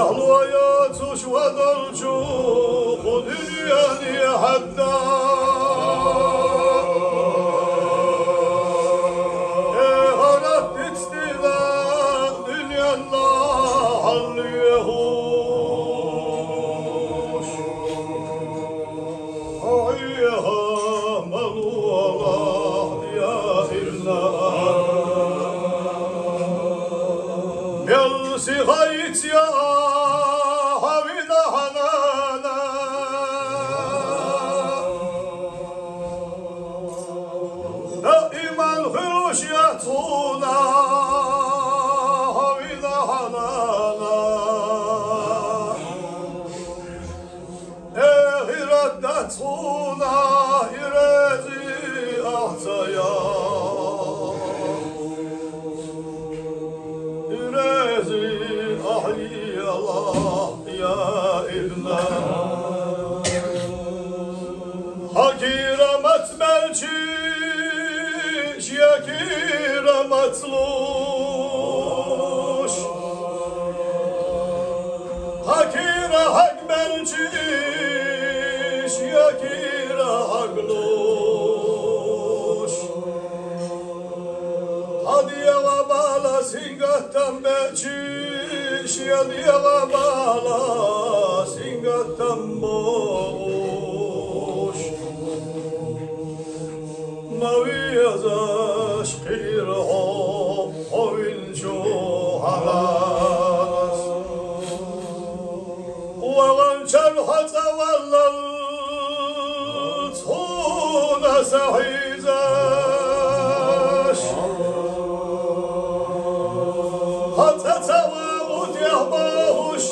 يهلوياتوش ودرجو خدني حتى هرت تستيلا دنيا الله الليهوش عيها ملولا يا إله يلسي غيت يا مطلوش حكيرة حق ملجيش يا كيرة حقلوش هدي غبالة سينغة تمبجيش يا دي غبالة سينغة تمبوش نويزاش خيرهم وينجو حلاس وغنشر حتى وللت هنا سحيزاش حتى تواغد يهباهوش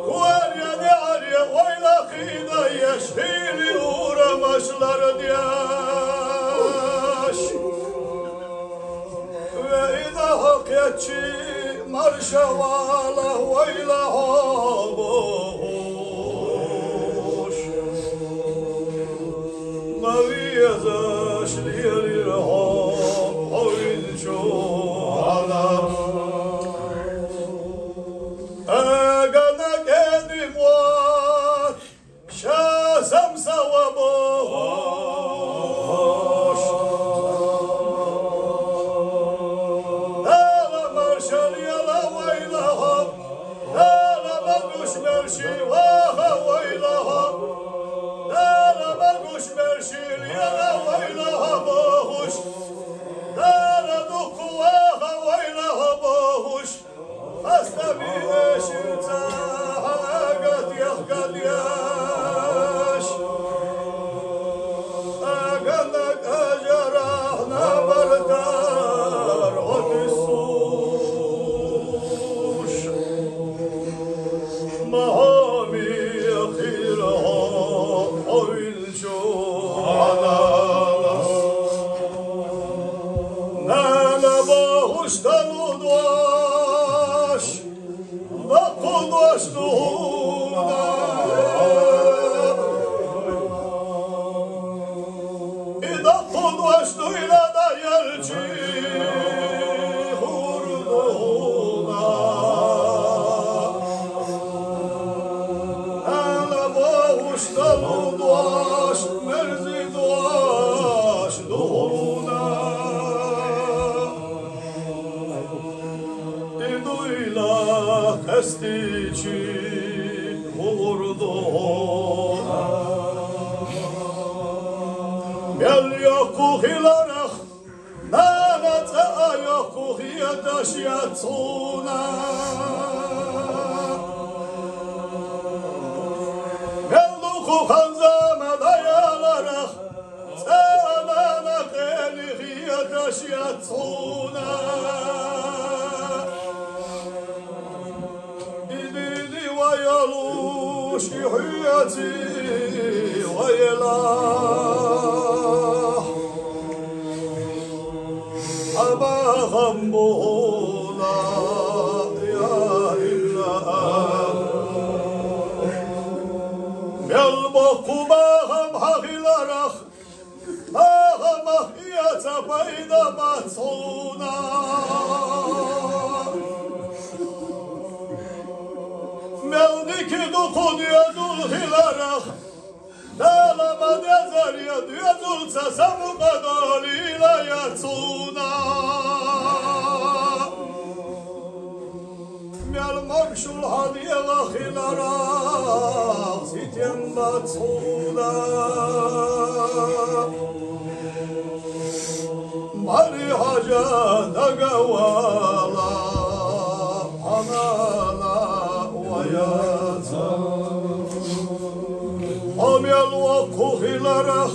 واريا دعريا ويلا خيدا يشهيلي ورمش لردياش وإذا حقيتشي مرشواله ويلا هابوش نويزاش ليريرهم وينشو على أغنك أدموات شاسم سوابوش ألا مرشل يلا ويلهم ألا مرقش مرشي واها ويلهم ألا مرقش مرشي يلا ويلهم بوش ألا دقوا واها ويلهم بوش أستبي أشرتا قد يخقد ياش أقلك أجرحنا بردار وتسوش مهامي خيرهم وينشو على لس نالباهوش تنودواش نقودواش نهونا إذا قودواش نهونا دا يرجي هردونا نالباهوش تنودواش مرزدواش نهونا Iduyla kestici vurdu Gel yakuh ilarak Nanata yakuh yadaş yatsuna Gel duku hanzama dayalarak Sanana kelih yadaş yatsuna ويلوش حياتي ويلاح أبا غمبولا يا إله قلبك باهم حغيلارخ باهم أخيات بيدا متصونا ki dokun yazul hilarah Dağlama yazar yazulsa samu kadalıyla yatsuna Mel makşul hadiye hilarah Sityen batsuna Mari haca da gavala Anala vayata Amel vakku hilarah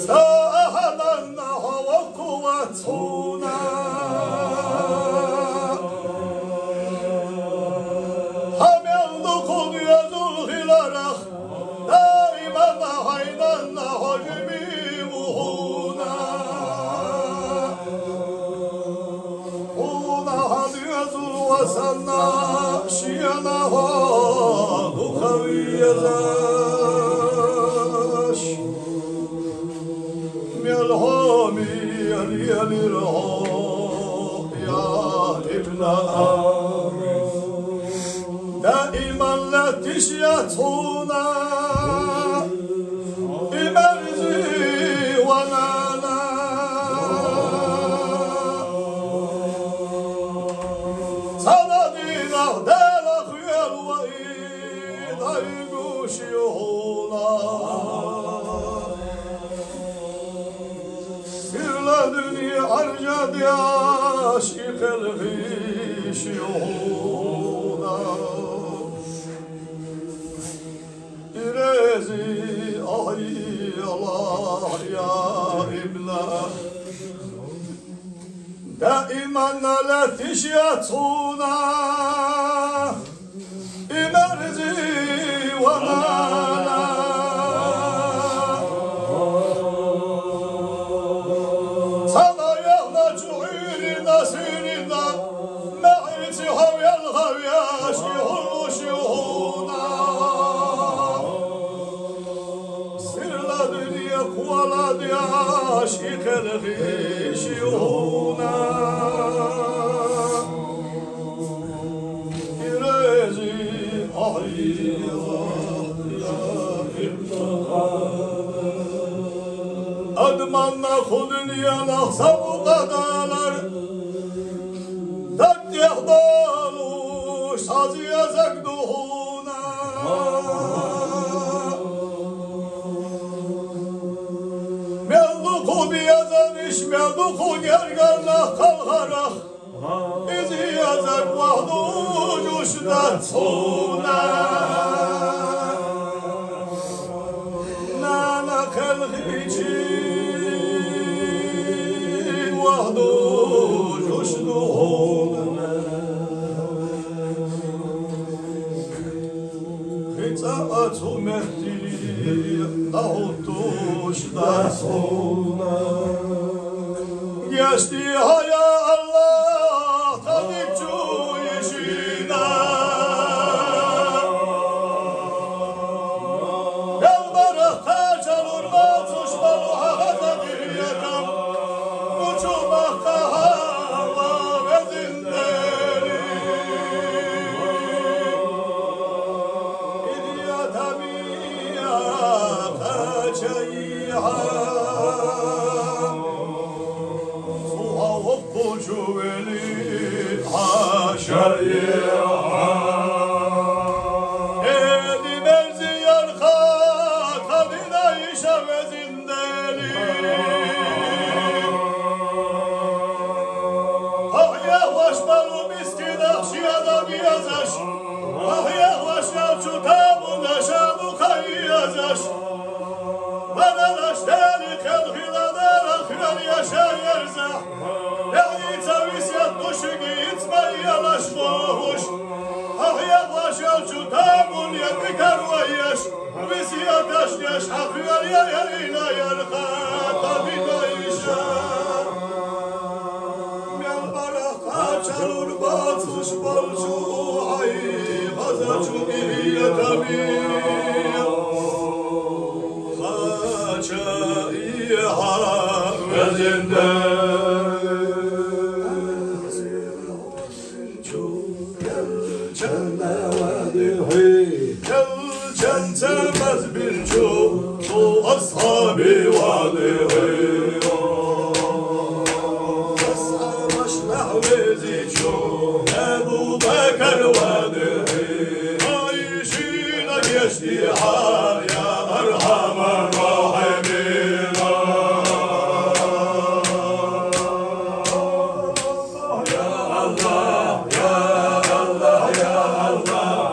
Sahadan havakku vatsuna Amel dokun yazul hilarah Daiman haynan hacmi vuhuna Sana şiyana ha dukaviyazaş Melhami yaliyalir ha ya ibna Daiman la tişyatuna imerzi ve nana Arjad aşık elhiş yoluna İrezi ay Allah ya ibna Daiman la tişyatuna İmerzi ve nana Aşık elhiş yoluna İrezi ahiyah ya ibna Admanna kudün yanaksa bu kadalar Dat yahdaluş saz yazak duhuna Melduku gerganlah kalkarak İzi yazak vahdu cuşdatsuna Nana kelhici vahdu cuşduna Hitaatu mehdi dağıtuşdatsuna Geçti haya Allah tabipçu işine Yalvarıkta çalırmaz uçmalı hava bir yakam Uçulmakta hava vezinleri İdiyata miya kaçayha Juveli haşariha Edi merzi yarka kadına işe vezindeli Ah yavaş balu miskin akşiyada biyazaş Ah yavaş yavçu tabu neşabu kayyazaş Bana naşteli kelhiladan akıyan yaşayarza Yaş boş, ah yavaş yavçu tamun yakıkar vayaş Visiyataş yaş akıyor yayayla yarka tabika işe Mel baraka çalur batış balçu ay Hazaçu iriye tabi Haça iyi har vezinde Hey Ebu Bekir vadihi ayşine geçti hal ya Erhamer Rahimina ya Allah ya Allah ya Allah ya Allah